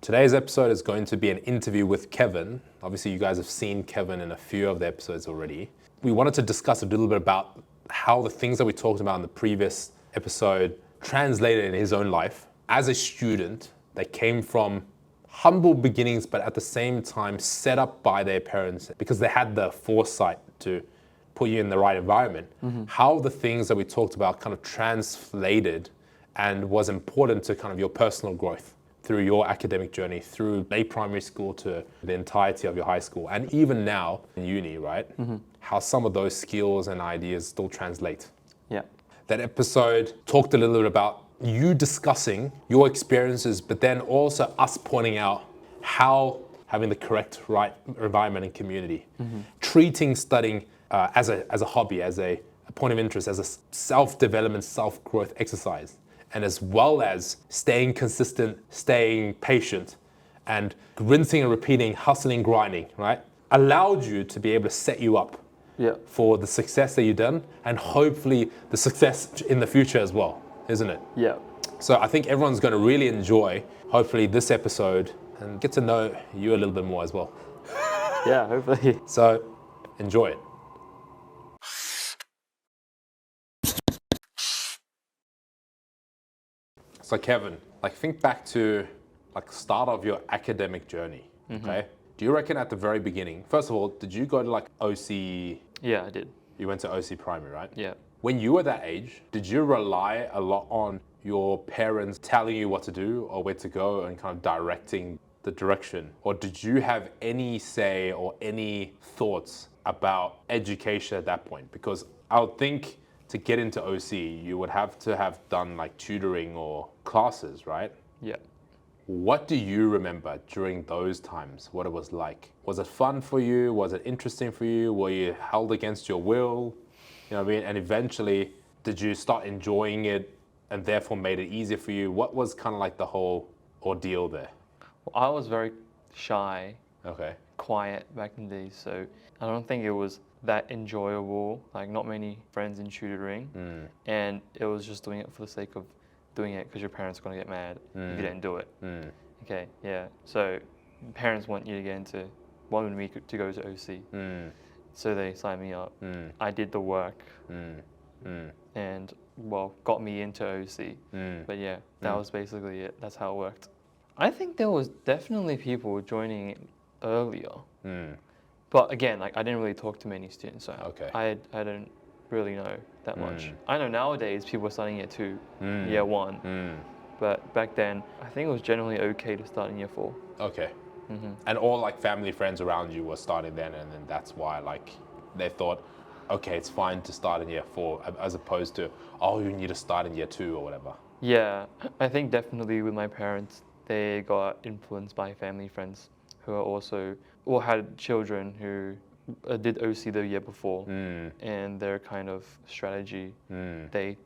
Today's episode is going to be an interview with Kevin. Obviously, you guys have seen Kevin in a few of the episodes already. We wanted to discuss a little bit about how the things that we talked about in the previous episode translated in his own life as a student that came from humble beginnings, but at the same time set up by their parents because they had the foresight to put you in the right environment. How the things that we talked about kind of translated and was important to kind of your personal growth through your academic journey, through late primary school to the entirety of your high school, and even now in uni, right? How some of those skills and ideas still translate. Yeah. That episode talked a little bit about you discussing your experiences, but then also us pointing out how having the correct right environment and community, treating studying as a hobby, as a point of interest, as a self-development, self-growth exercise, and as well as staying consistent, staying patient, and rinsing and repeating, hustling, grinding, right? Allowed you to be able to set you up for the success that you've done, and hopefully the success in the future as well, isn't it? Yeah. So I think everyone's going to really enjoy, hopefully, this episode and get to know you a little bit more as well. Yeah, hopefully. So enjoy it. So Kevin, think back to the start of your academic journey, okay? Do you reckon at the very beginning, first of all, did you go to OC? Yeah, I did. You went to OC primary, right? Yeah. When you were that age, did you rely a lot on your parents telling you what to do or where to go and kind of directing the direction? Or did you have any say or any thoughts about education at that point? Because I would think to get into OC, you would have to have done tutoring or classes, right? Yeah. What do you remember during those times, what it was like? Was it fun for you? Was it interesting for you? Were you held against your will? You know what I mean? And eventually, did you start enjoying it and therefore made it easier for you? What was kind of the whole ordeal there? Well, I was very shy, quiet back in the day, so I don't think it was that enjoyable, not many friends in tutoring, and it was just doing it for the sake of doing it because your parents are going to get mad if you didn't do it. Okay, yeah. So parents want me to go to OC. So they signed me up. I did the work and, got me into OC. But yeah, that was basically it. That's how it worked. I think there was definitely people joining earlier. But again, I didn't really talk to many students, so I don't really know that much. I know nowadays people are starting year 2, year 1. But back then, I think it was generally okay to start in year 4. Okay. And all family friends around you were starting then, and then that's why they thought, okay, it's fine to start in year 4 as opposed to, oh, you need to start in year 2 or whatever. Yeah, I think definitely with my parents, they got influenced by family friends who are also, or had children who did OC the year before, and their kind of strategy, they,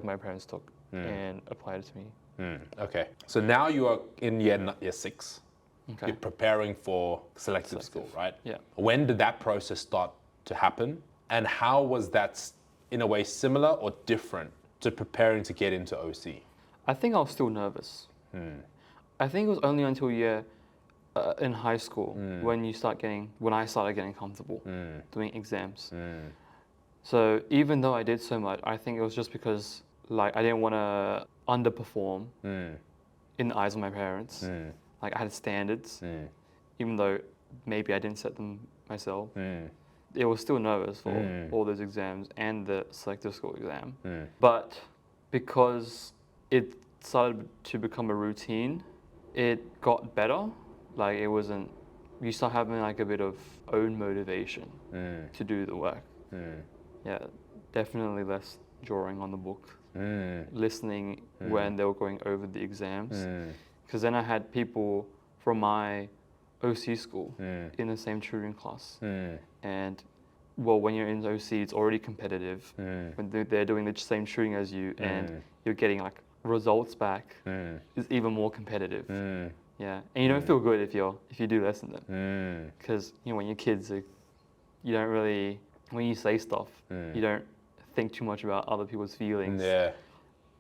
my parents took and applied it to me. Okay, so now you are in year 6. Okay. You're preparing for selective school, right? Yeah. When did that process start to happen? And how was that, in a way, similar or different to preparing to get into OC? I think I was still nervous. I think it was only until in high school when I started getting comfortable doing exams. So even though I did so much, I think it was just because I didn't want to underperform in the eyes of my parents. I had standards, even though maybe I didn't set them myself. It was still nervous for all those exams and the selective school exam. But because it started to become a routine, it got better. It wasn't, you start having a bit of own motivation to do the work. Yeah, definitely less drawing on the book, listening when they were going over the exams. Because then I had people from my OC school in the same tutoring class. And when you're in OC, it's already competitive. When they're doing the same tutoring as you and you're getting results back, it's even more competitive. Yeah, and you don't feel good if you do less than them. Because when you're kids, you don't really, when you say stuff, you don't think too much about other people's feelings. Yeah.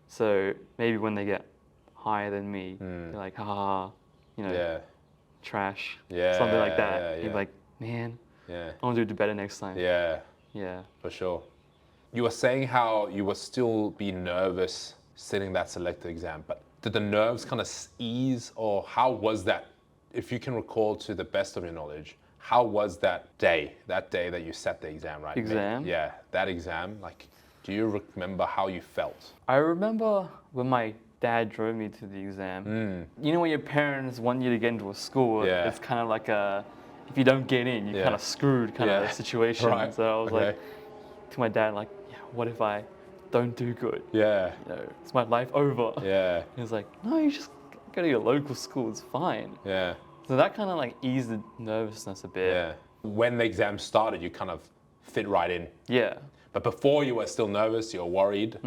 So maybe when they get higher than me, they're like, ha, trash, Yeah, something like that. yeah, You'd be yeah. like, man, Yeah, I want to do better next time. yeah, Yeah. for sure. You were saying how you were still be nervous sitting that selective exam, but did the nerves kind of ease, or how was that? If you can recall to the best of your knowledge, how was that day that you sat the exam, right? Exam? Yeah, that exam. Like, do you remember how you felt? I remember when my dad drove me to the exam. You know when your parents want you to get into a school, Yeah. it's kind of like if you don't get in, you're Yeah. kind of screwed kind Yeah. of situation. Right. So I was Okay. like, to my dad, like, yeah, what if I don't do good? Yeah, You know, is my life over? yeah, He was like, no, you just go to your local school, it's fine. yeah, So that kind of like eased the nervousness a bit. yeah. When the exam started, you kind of fit right in. Yeah. But before you were still nervous, you were worried.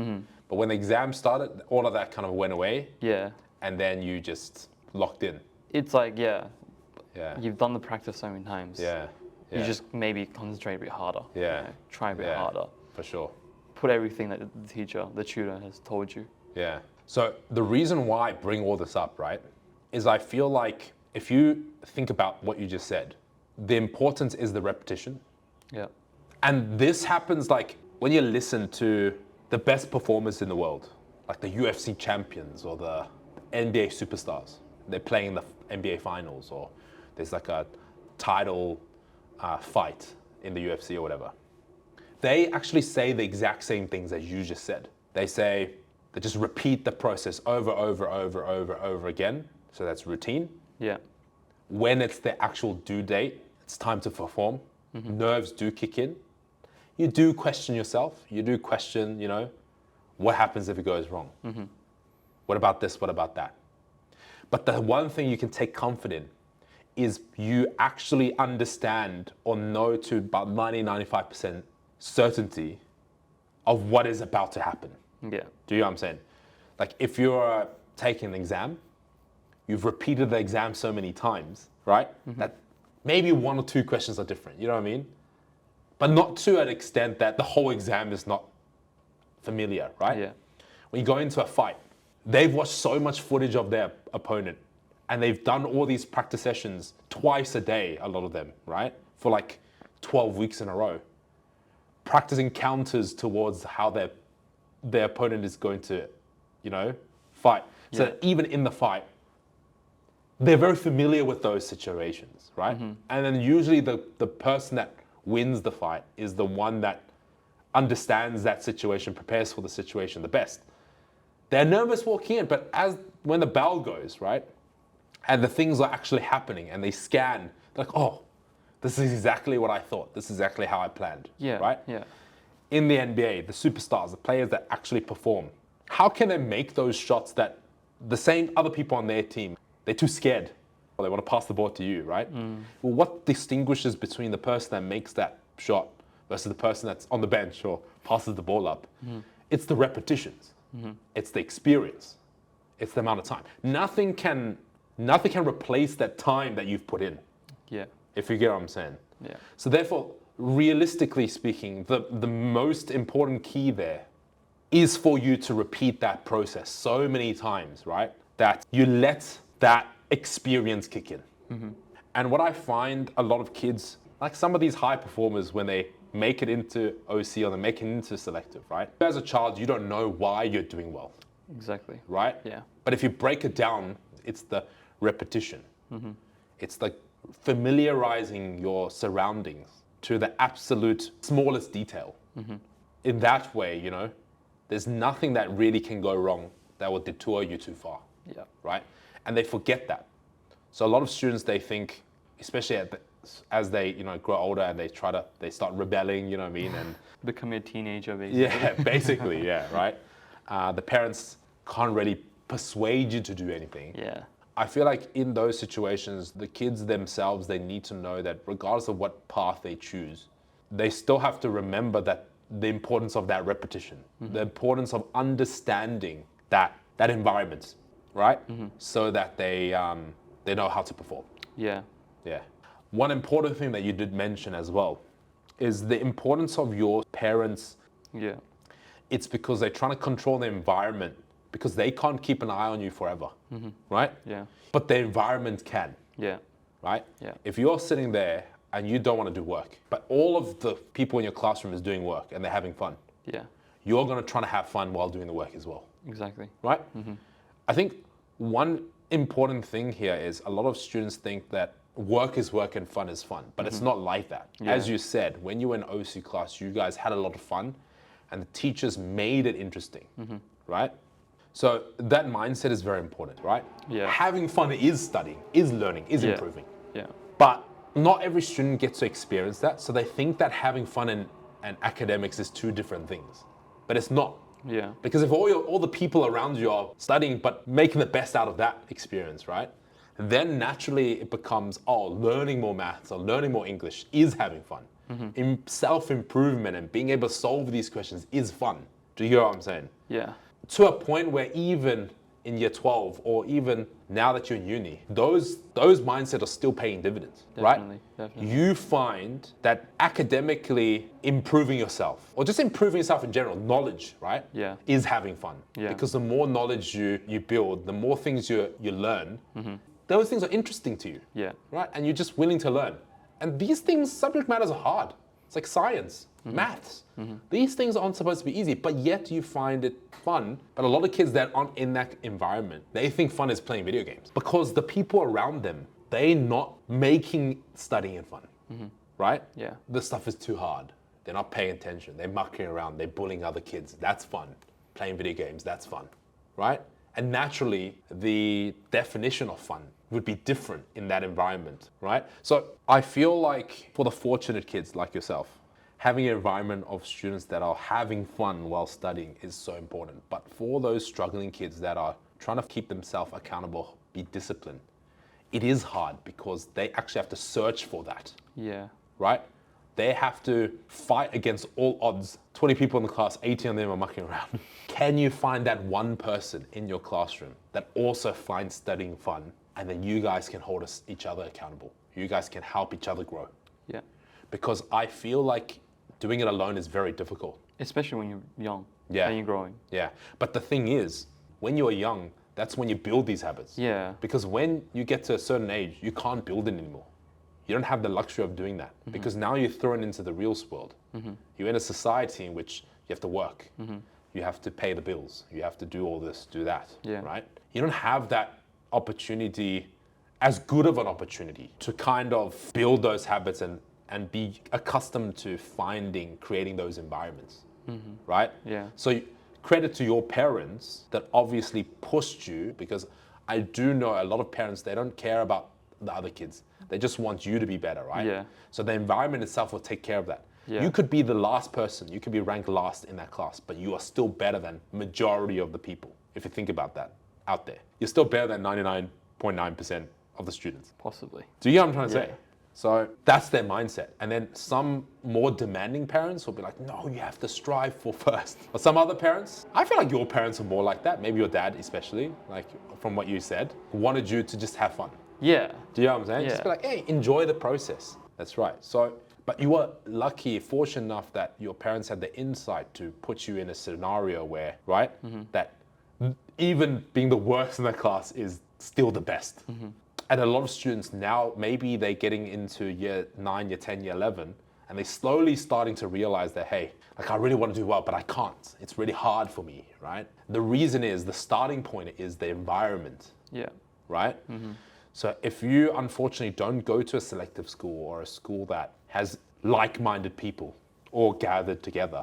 But when the exam started, all of that kind of went away, Yeah. and then you just locked in. It's like, yeah, Yeah, you've done the practice so many times. yeah, yeah, You just maybe concentrate a bit harder. Yeah. You know, try a bit Yeah. harder. for sure. Put everything that the teacher, the tutor has told you. Yeah. So the reason why I bring all this up, right, is I feel like if you think about what you just said, the importance is the repetition. Yeah. And this happens like when you listen to the best performers in the world, like the UFC champions or the NBA superstars. They're playing the NBA finals, or there's like a title fight in the UFC or whatever. They actually say the exact same things as you just said. They just repeat the process over again. So that's routine. Yeah. When it's the actual due date, it's time to perform. Nerves do kick in. You do question yourself. You do question, what happens if it goes wrong? What about this? What about that? But the one thing you can take comfort in is you actually understand or know to about 90-95% certainty of what is about to happen. Yeah. Do you know what I'm saying? Like if you're taking an exam, you've repeated the exam so many times, right? That maybe one or two questions are different, you know what I mean? But not to an extent that the whole exam is not familiar, right? Yeah. When you go into a fight, they've watched so much footage of their opponent and they've done all these practice sessions twice a day, a lot of them, right? For like 12 weeks in a row. Practicing counters towards how their opponent is going to, fight. So Yeah. even in the fight, they're very familiar with those situations, right? And then usually the person that wins the fight is the one that understands that situation, prepares for the situation the best. They're nervous walking in, but when the bell goes, right, and the things are actually happening and they scan, they're like, oh, this is exactly what I thought. This is exactly how I planned, Yeah. right? Yeah. In the NBA, the superstars, the players that actually perform, how can they make those shots that the same other people on their team, they're too scared, or they want to pass the ball to you, right? Well, what distinguishes between the person that makes that shot versus the person that's on the bench or passes the ball up? It's the repetitions. It's the experience. It's the amount of time. Nothing can replace that time that you've put in, Yeah. if you get what I'm saying. Yeah. So therefore, realistically speaking, the most important key there is for you to repeat that process so many times, right? That you let that experience kick in. And what I find a lot of kids, like some of these high performers, when they make it into OC or they make it into selective, right? As a child, you don't know why you're doing well, Exactly. right? Yeah. But if you break it down, it's the repetition. It's like familiarizing your surroundings to the absolute smallest detail. In that way, there's nothing that really can go wrong that will detour you too far, Yeah. right? And they forget that. So a lot of students, they think, especially as they grow older and they start rebelling, you know what I mean? And Become a teenager, basically. yeah, basically, yeah, right? The parents can't really persuade you to do anything. Yeah. I feel like in those situations, the kids themselves, they need to know that regardless of what path they choose, they still have to remember that the importance of that repetition, the importance of understanding that environment, right? So that they know how to perform. Yeah. Yeah. One important thing that you did mention as well is the importance of your parents. Yeah. It's because they're trying to control the environment because they can't keep an eye on you forever, right? Yeah. But the environment can. Yeah. right? Yeah. If you're sitting there and you don't want to do work, but all of the people in your classroom is doing work and they're having fun, Yeah. you're going to try to have fun while doing the work as well, Exactly. right? I think one important thing here is a lot of students think that work is work and fun is fun, but it's not like that. Yeah. As you said, when you were in OC class, you guys had a lot of fun and the teachers made it interesting, right? So that mindset is very important, right? Yeah. Having fun is studying, is learning, is Yeah. improving. Yeah. But not every student gets to experience that, so they think that having fun and academics is two different things. But it's not. Yeah. Because if all the people around you are studying but making the best out of that experience, right? Then naturally it becomes, learning more maths or learning more English is having fun. Self-improvement and being able to solve these questions is fun. Do you hear what I'm saying? Yeah. To a point where even in year 12 or even now that you're in uni, those mindsets are still paying dividends, Definitely. right? Definitely. You find that academically improving yourself or just improving yourself in general, knowledge, right? Yeah. Is having fun. Yeah. Because the more knowledge you build, the more things you learn, those things are interesting to you, Yeah. right? And you're just willing to learn. And these things, subject matters are hard. It's like science, maths. These things aren't supposed to be easy, but yet you find it fun. But a lot of kids that aren't in that environment, they think fun is playing video games because the people around them, they're not making studying fun, right? Yeah. The stuff is too hard. They're not paying attention. They're mucking around. They're bullying other kids. That's fun. Playing video games, that's fun, right? And naturally, the definition of fun would be different in that environment, right? So I feel like for the fortunate kids like yourself, having an environment of students that are having fun while studying is so important. But for those struggling kids that are trying to keep themselves accountable, be disciplined, it is hard because they actually have to search for that, Yeah. right? They have to fight against all odds. 20 people in the class, 18 of them are mucking around. Can you find that one person in your classroom that also finds studying fun? And then you guys can hold each other accountable. You guys can help each other grow. Yeah. Because I feel like doing it alone is very difficult. Especially when you're young. Yeah. And you're growing. Yeah. But the thing is, when you're young, that's when you build these habits. Yeah. Because when you get to a certain age, you can't build it anymore. You don't have the luxury of doing that because now you're thrown into the real world. You're in a society in which you have to work. You have to pay the bills. You have to do all this, do that, Yeah. right? You don't have that opportunity, as good of an opportunity to kind of build those habits and be accustomed to creating those environments, right? Yeah. So credit to your parents that obviously pushed you, because I do know a lot of parents, they don't care about the other kids. They just want you to be better, right? Yeah. So the environment itself will take care of that. Yeah. You could be the last person, you could be ranked last in that class, but you are still better than majority of the people. If you think about that out there, you're still better than 99.9% of the students. Possibly. Do you get what I'm trying to Yeah. say? So that's their mindset. And then some more demanding parents will be like, no, you have to strive for first. But some other parents, I feel like your parents are more like that. Maybe your dad especially, like from what you said, wanted you to just have fun. Yeah. Do you know what I'm saying? Yeah. Just be like, hey, enjoy the process. That's right. So, but you were lucky, fortunate enough that your parents had the insight to put you in a scenario where, right, that even being the worst in the class is still the best. And a lot of students now, maybe they're getting into year 9, year 10, year 11, and they're slowly starting to realize that, hey, like I really want to do well, but I can't. It's really hard for me, right? The reason is, the starting point is the environment, Yeah. right? So if you unfortunately don't go to a selective school or a school that has like-minded people all gathered together,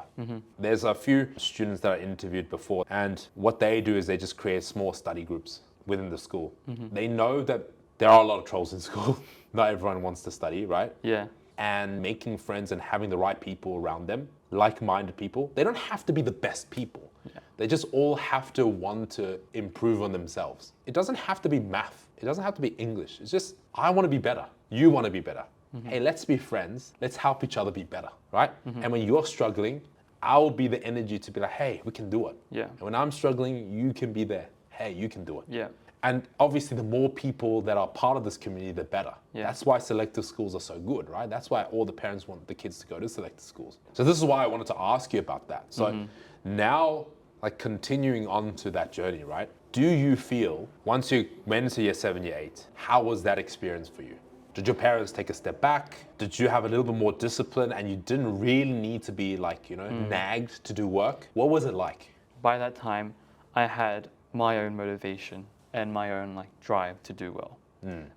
there's a few students that I interviewed before, and what they do is they just create small study groups within the school. They know that there are a lot of trolls in school. Not everyone wants to study, right? Yeah. And making friends and having the right people around them, like-minded people. They don't have to be the best people. Yeah. They just all have to want to improve on themselves. It doesn't have to be math. It doesn't have to be English. It's just, I want to be better. You want to be better. Hey, let's be friends. Let's help each other be better, right? And when you're struggling, I'll be the energy to be like, hey, we can do it. Yeah. And when I'm struggling, you can be there. Hey, you can do it. Yeah. And obviously, the more people that are part of this community, the better. Yeah. That's why selective schools are so good, right? That's why all the parents want the kids to go to selective schools. So this is why I wanted to ask you about that. So now, like continuing on to that journey, right? Do you feel, once you went into year 7, year 8, how was that experience for you? Did your parents take a step back? Did you have a little bit more discipline and you didn't really need to be like, nagged to do work? What was it like? By that time, I had my own motivation and my own like drive to do well.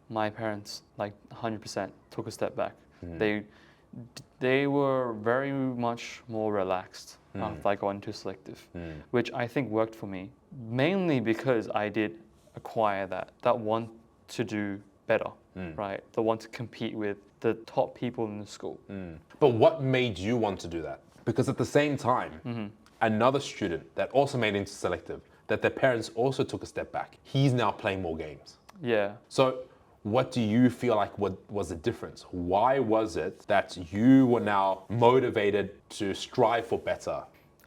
My parents like 100% took a step back. They were very much more relaxed after I got into Selective, which I think worked for me, mainly because I did acquire that want to do better, right? The want to compete with the top people in the school. But what made you want to do that? Because at the same time, another student that also made it into Selective, that their parents also took a step back, he's now playing more games. Yeah. So what do you feel like was the difference? Why was it that you were now motivated to strive for better?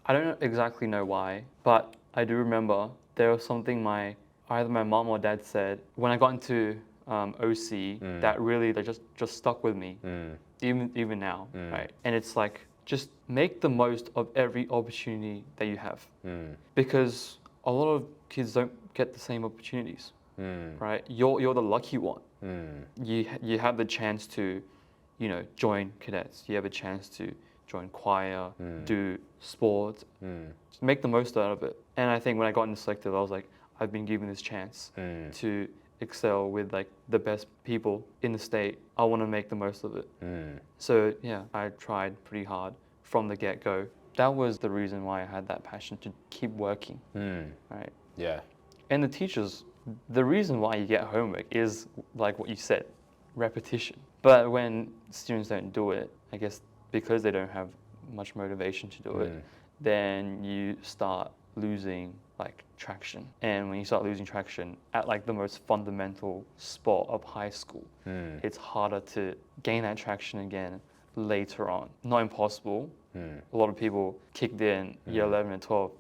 I don't exactly know why, but I do remember there was something either my mom or dad said when I got into OC that really just stuck with me, even now, right? And it's like, just make the most of every opportunity that you have, because a lot of kids don't get the same opportunities, right? You're the lucky one. You have the chance to, join cadets. You have a chance to join choir, do sports. Just make the most out of it. And I think when I got into Selective, I was like, I've been given this chance to excel with like the best people in the state. I want to make the most of it. So yeah, I tried pretty hard from the get-go. That was the reason why I had that passion to keep working, right? Yeah. And the teachers, the reason why you get homework is like what you said, repetition. But when students don't do it, I guess because they don't have much motivation to do it, then you start losing like traction. And when you start losing traction at like the most fundamental spot of high school, it's harder to gain that traction again later on. Not impossible. A lot of people kicked in year 11 and 12,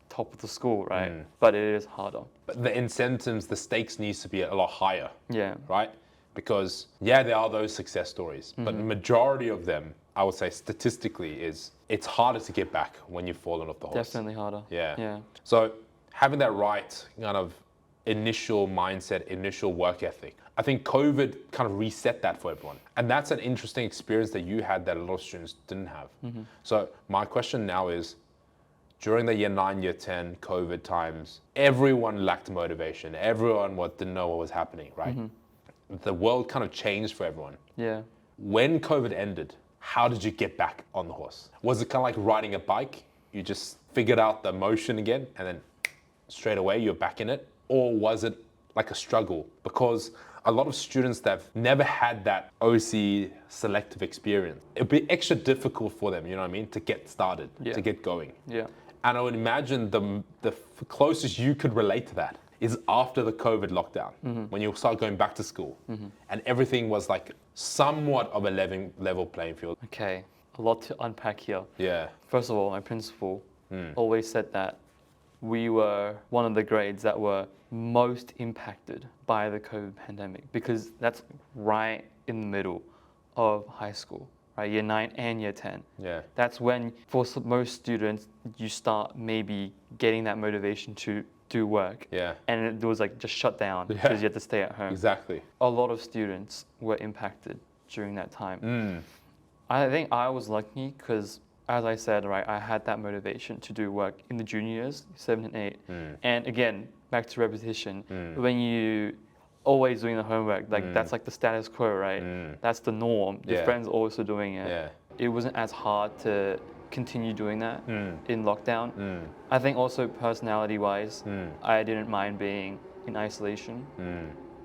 top of the school, right? But it is harder. But the incentives, the stakes needs to be a lot higher. Yeah. Right? Because there are those success stories, but the majority of them, I would say statistically, it's harder to get back when you've fallen off the horse. Definitely harder. Yeah. So having that right kind of initial mindset, initial work ethic, I think COVID kind of reset that for everyone. And that's an interesting experience that you had that a lot of students didn't have. So my question now is, during the year 9, year 10 COVID times, everyone lacked motivation. Everyone didn't know what was happening, right? The world kind of changed for everyone. Yeah. When COVID ended, how did you get back on the horse? Was it kind of like riding a bike? You just figured out the motion again and then straight away you're back in it? Or was it like a struggle? Because a lot of students that have never had that OC selective experience, it'd be extra difficult for them, you know what I mean, to get started, to get going. Yeah. And I would imagine the closest you could relate to that is after the COVID lockdown, when you start going back to school and everything was like somewhat of a level playing field. Okay, a lot to unpack here. Yeah. First of all, my principal always said that we were one of the grades that were most impacted by the COVID pandemic because that's right in the middle of high school, right? Year 9 and year 10. Yeah. That's when, for most students, you start maybe getting that motivation to do work. Yeah. And it was like just shut down because you had to stay at home. Exactly. A lot of students were impacted during that time. I think I was lucky because, as I said, right, I had that motivation to do work in the junior years, 7 and 8. And again, back to repetition, when you always doing the homework, like that's like the status quo, right? That's the norm. Your friends are also doing it. Yeah. It wasn't as hard to continue doing that in lockdown. I think also personality-wise, I didn't mind being in isolation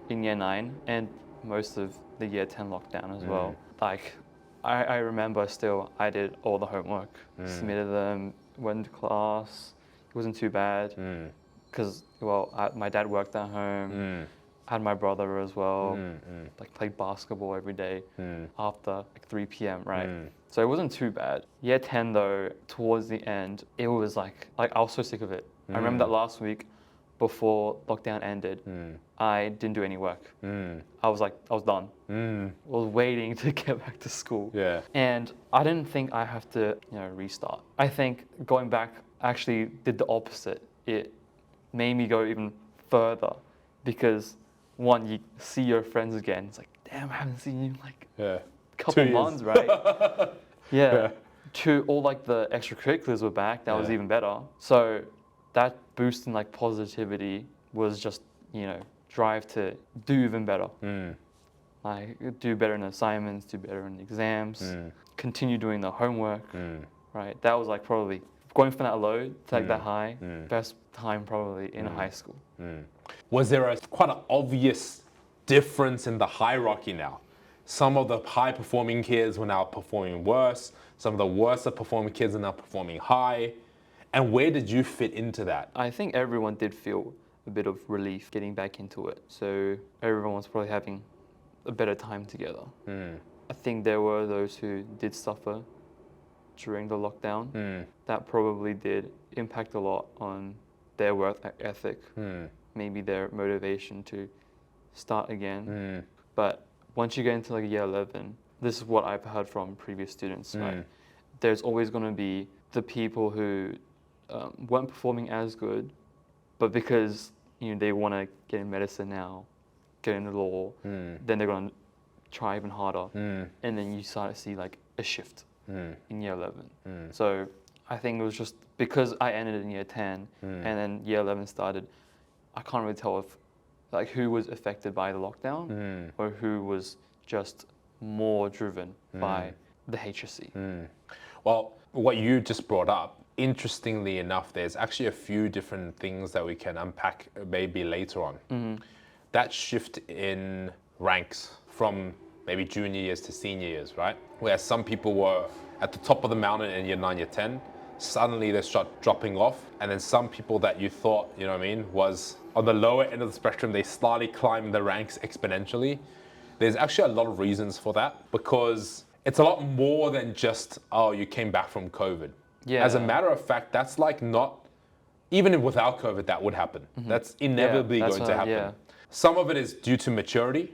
in year 9 and most of the year 10 lockdown as well. Like, I remember still, I did all the homework, submitted them, went to class. It wasn't too bad because, my dad worked at home. I had my brother as well, like played basketball every day after like 3 p.m., right? So it wasn't too bad. Year 10 though, towards the end, it was like I was so sick of it. I remember that last week before lockdown ended, I didn't do any work. I was done. I was waiting to get back to school. Yeah. And I didn't think I have to, restart. I think going back actually did the opposite. It made me go even further because one, you see your friends again. It's like, damn, I haven't seen you in like Yeah. a couple 2 years. months, right? Yeah. Yeah. To all like the extracurriculars were back. That was Yeah. even better. So that boost in like positivity was just, drive to do even better. Like do better in assignments, do better in exams, continue doing the homework, right? That was like probably going from that low to like that high, best time probably in high school. Was there quite an obvious difference in the hierarchy now? Some of the high performing kids were now performing worse. Some of the worse performing kids are now performing high. And where did you fit into that? I think everyone did feel a bit of relief getting back into it. So everyone was probably having a better time together. I think there were those who did suffer during the lockdown. That probably did impact a lot on their work ethic, maybe their motivation to start again. But once you get into like year 11, this is what I've heard from previous students, right? There's always going to be the people who weren't performing as good, but because they want to get in medicine now, get into law, then they're going to try even harder, and then you start to see like a shift in year 11. So I think it was just because I ended in year 10 and then year 11 started, I can't really tell if like who was affected by the lockdown or who was just more driven by the HSC. Well, what you just brought up, interestingly enough, there's actually a few different things that we can unpack maybe later on. That shift in ranks from maybe junior years to senior years, right? Where some people were at the top of the mountain in year 9, year 10, suddenly they start dropping off. And then some people that you thought, was on the lower end of the spectrum, they slightly climb the ranks exponentially. There's actually a lot of reasons for that because it's a lot more than just, oh, you came back from COVID. Yeah. As a matter of fact, that's like not, even without COVID, that would happen. That's inevitably going to happen. Yeah. Some of it is due to maturity,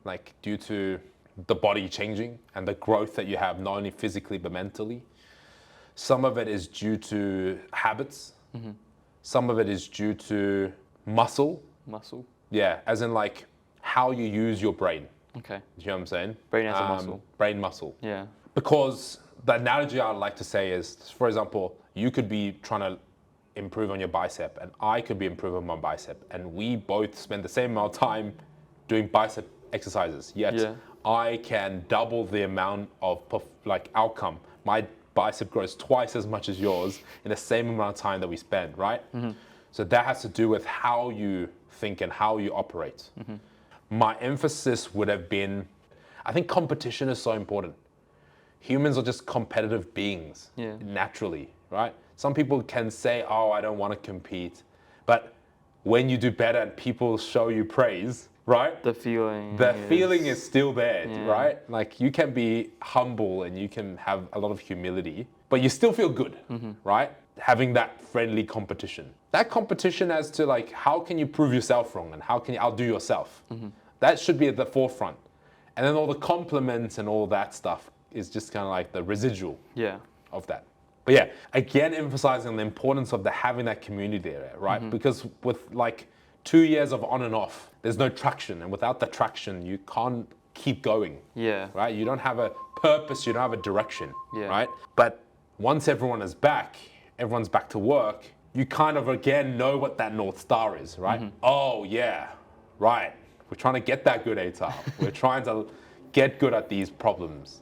like due to the body changing and the growth that you have, not only physically, but mentally. Some of it is due to habits. Some of it is due to muscle. Muscle. Yeah, as in like how you use your brain. Okay. Do you know what I'm saying? Brain as a muscle. Brain muscle. Yeah. Because the analogy I'd like to say is, for example, you could be trying to improve on your bicep and I could be improving on my bicep and we both spend the same amount of time doing bicep exercises, yet I can double the amount of outcome. My bicep grows twice as much as yours in the same amount of time that we spend, right? So that has to do with how you think and how you operate. My emphasis would have been, I think competition is so important. Humans are just competitive beings, naturally, right? Some people can say, oh, I don't want to compete. But when you do better and people show you praise, right? The feeling is still there, right? Like you can be humble and you can have a lot of humility, but you still feel good, right? Having that friendly competition. That competition as to like, how can you prove yourself wrong and how can you outdo yourself? That should be at the forefront. And then all the compliments and all that stuff is just kind of like the residual of that. But yeah, again, emphasizing the importance of having that community there, right? Because with like 2 years of on and off, there's no traction. And without the traction, you can't keep going, right? You don't have a purpose, you don't have a direction, right? But once everyone is back, everyone's back to work, you kind of again know what that North Star is, right? Oh yeah, right. We're trying to get that good ATAR. We're trying to get good at these problems.